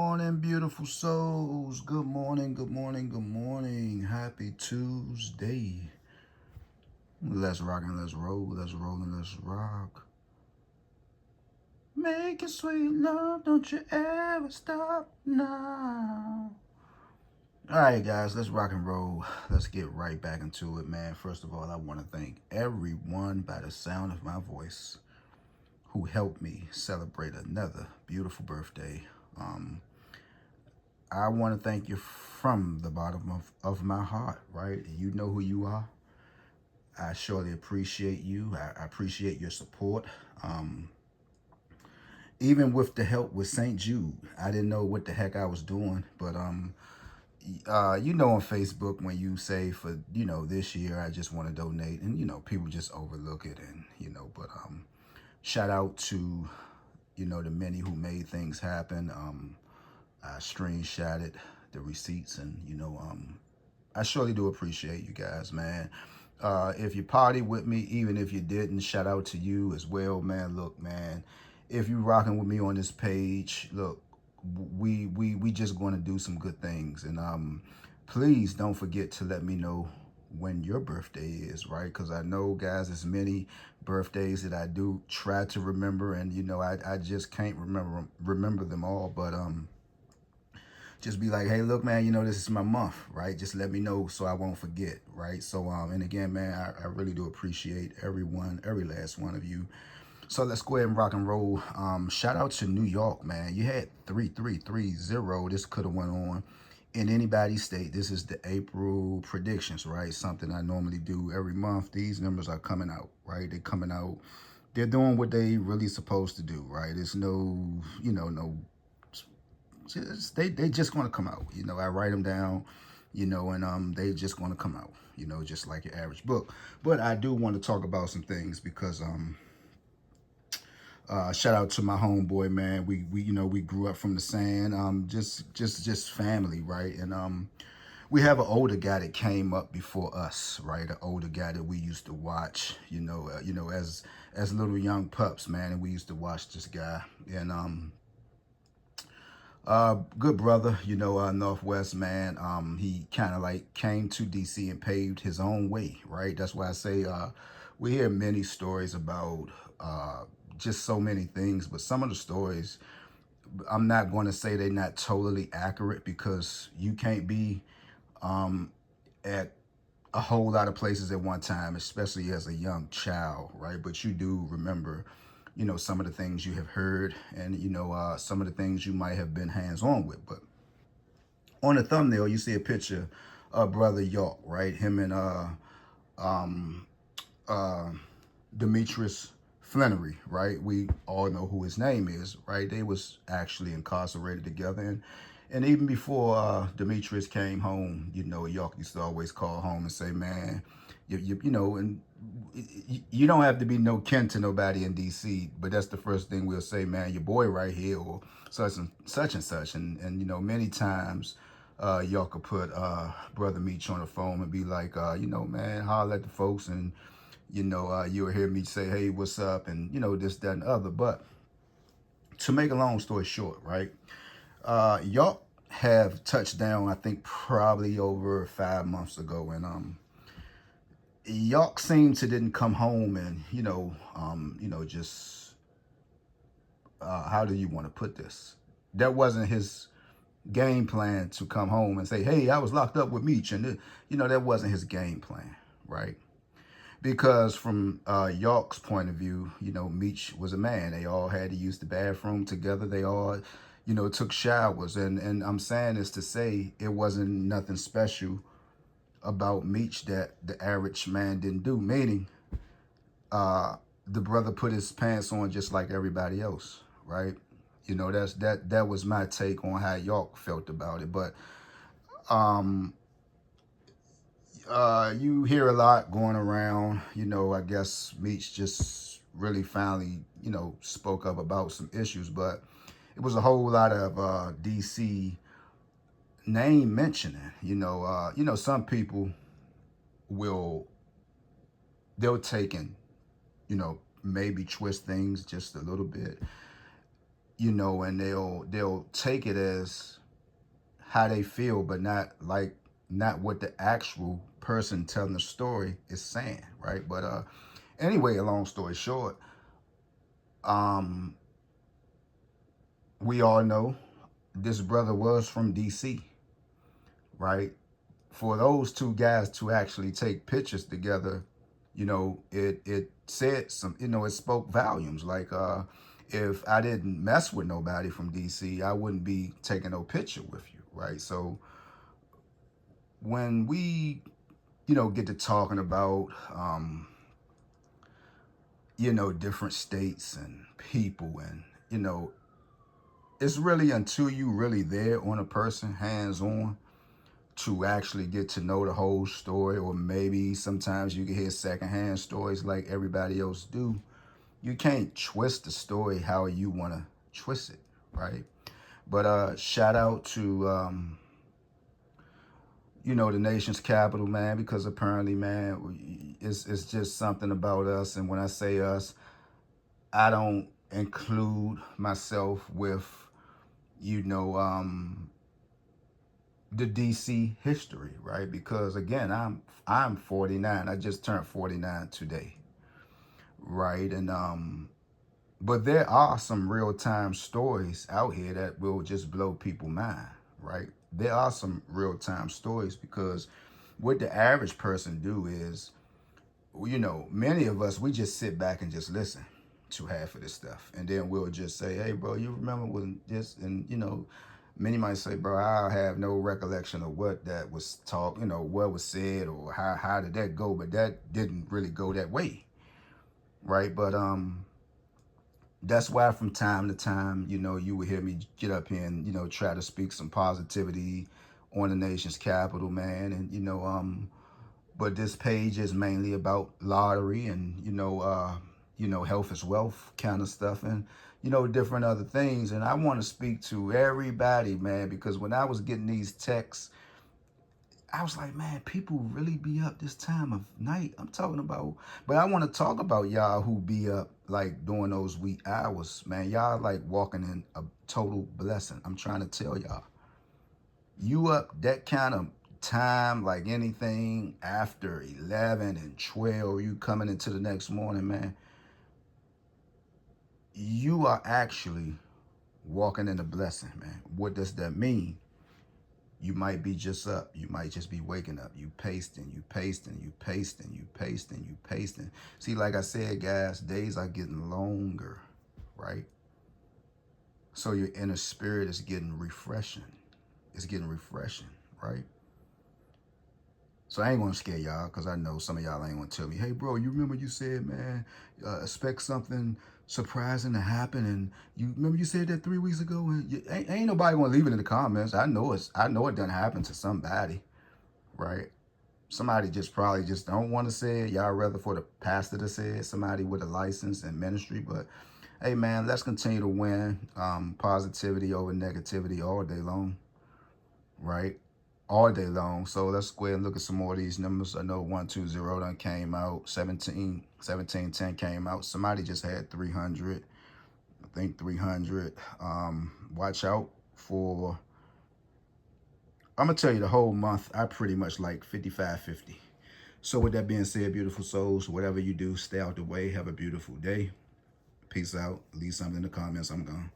morning, beautiful souls. Good morning, good morning, good morning. Happy Tuesday. Let's rock and let's roll. Let's roll and let's rock. Making sweet love, don't you ever stop now. All right, guys, let's rock and roll. Let's get right back into it, man. First of all, I want to thank everyone by the sound of my voice who helped me celebrate another beautiful birthday. I want to thank you from the bottom of my heart, right? You know who you are. I surely appreciate you. I appreciate your support. Um, Even with the help with St. Jude, I didn't know what the heck I was doing, but you know, on Facebook when you say for this year I just want to donate, and people just overlook it, and but shout out to the many who made things happen. I screenshotted the receipts, and I surely do appreciate you guys, man. If you party with me, even if you didn't, shout out to you as well, man. Look, man, if you rocking with me on this page, look, we just going to do some good things, and please don't forget to let me know when your birthday is, right? Because I know, guys, there's many birthdays that I do try to remember, and I just can't remember them all, but just be like, hey, look, man, this is my month, right? Just let me know so I won't forget, right? So, and again, man, I really do appreciate everyone, every last one of you. So let's go ahead and rock and roll. Shout out to New York, man. You had 3330. This could have went on in anybody's state. This is the April predictions, right? Something I normally do every month. These numbers are coming out, right? They're coming out. They're doing what they really supposed to do, right? It's no, no they just gonna come out. I write them down, and they just gonna come out, just like your average book. But I do want to talk about some things because shout out to my homeboy, man. We grew up from the sand, just family, right? And we have an older guy that came up before us, right? An older guy that we used to watch, as little young pups, man, and we used to watch this guy. And good brother, Northwest, man. He kind of like came to DC and paved his own way, right? That's why I say we hear many stories about just so many things, but some of the stories, I'm not going to say they're not totally accurate, because you can't be at a whole lot of places at one time, especially as a young child, right? But you do remember some of the things you have heard, and some of the things you might have been hands-on with. But on the thumbnail you see a picture of brother York, right? Him and um uh Demetrius Flannery, right? We all know who his name is, right? They was actually incarcerated together, and even before Demetrius came home, York used to always call home and say, man, and you don't have to be no kin to nobody in DC, but that's the first thing we'll say, man, your boy right here, or such and such and such. And many times y'all could put Brother Meech on the phone and be like, man, holler at the folks, and you'll hear me say, hey, what's up, and this, that, and the other. But to make a long story short, right, y'all have touched down, I think, probably over 5 months ago, and York seemed to didn't come home, and just how do you want to put this? That wasn't his game plan to come home and say, hey, I was locked up with Meech, and that wasn't his game plan, right? Because from York's point of view, Meech was a man. They all had to use the bathroom together. They all, took showers, and I'm saying this to say it wasn't nothing special about Meech that the average man didn't do, meaning the brother put his pants on just like everybody else, right? That was my take on how York felt about it. But you hear a lot going around, I guess Meech just really finally, spoke up about some issues, but it was a whole lot of DC name mentioning. Some people they'll take and maybe twist things just a little bit. you know, and they'll take it as how they feel, but not what the actual person telling the story is saying, right? But anyway, a long story short, um, we all know this brother was from DC, right? For those two guys to actually take pictures together, you know, it said some, you know, it spoke volumes. Like if I didn't mess with nobody from DC, I wouldn't be taking no picture with you, right? So when we, you know, get to talking about you know, different states and people, and you know, it's really until you really there on a person, hands on, to actually get to know the whole story. Or maybe sometimes you can hear secondhand stories like everybody else do. You can't twist the story how you want to twist it, right? But shout out to you know, the nation's capital, man, because apparently, man, it's just something about us. And when I say us, I don't include myself with, you know, the DC history, right? Because again, I'm 49. I just turned 49 today, right? And but there are some real time stories out here that will just blow people's mind, right? There are some real time stories, because what the average person do is, you know, many of us, we just sit back and just listen to half of this stuff, and then we'll just say, hey bro, you remember when this, and you know, many might say, bro, I have no recollection of what that was talked, you know, what was said, or how did that go, but that didn't really go that way, right? But that's why from time to time, you know, you would hear me get up here and, you know, try to speak some positivity on the nation's capital, man. And, but this page is mainly about lottery and, you know, health is wealth kind of stuff, and, you know, different other things. And I want to speak to everybody, man, because when I was getting these texts, I was like, man, people really be up this time of night. I'm talking about, but I want to talk about y'all who be up like during those wee hours, man. Y'all like walking in a total blessing. I'm trying to tell y'all, you up that kind of time, like anything after 11 and 12, you coming into the next morning, man, you are actually walking in a blessing, man. What does that mean? You might be just up. You might just be waking up. You pasting, you pasting, you pasting, you pasting, you pasting. See, like I said, guys, days are getting longer, right? So your inner spirit is getting refreshing. It's getting refreshing, right? So I ain't gonna scare y'all, because I know some of y'all ain't gonna tell me, hey bro, you remember you said, man, expect something surprising to happen, and you remember you said that 3 weeks ago, and ain't nobody gonna leave it in the comments. I know it done happened to somebody, right? Somebody just probably just don't want to say it. Y'all rather for the pastor to say it, somebody with a license in ministry. But hey man, let's continue to win positivity over negativity all day long, right? All day long. So let's go ahead and look at some more of these numbers. I know 120 done came out. 1710 came out. Somebody just had 300. I think 300. Watch out for, I'm gonna tell you, the whole month I pretty much like 5550. So with that being said, beautiful souls, whatever you do, stay out the way. Have a beautiful day. Peace out. Leave something in the comments. I'm gone.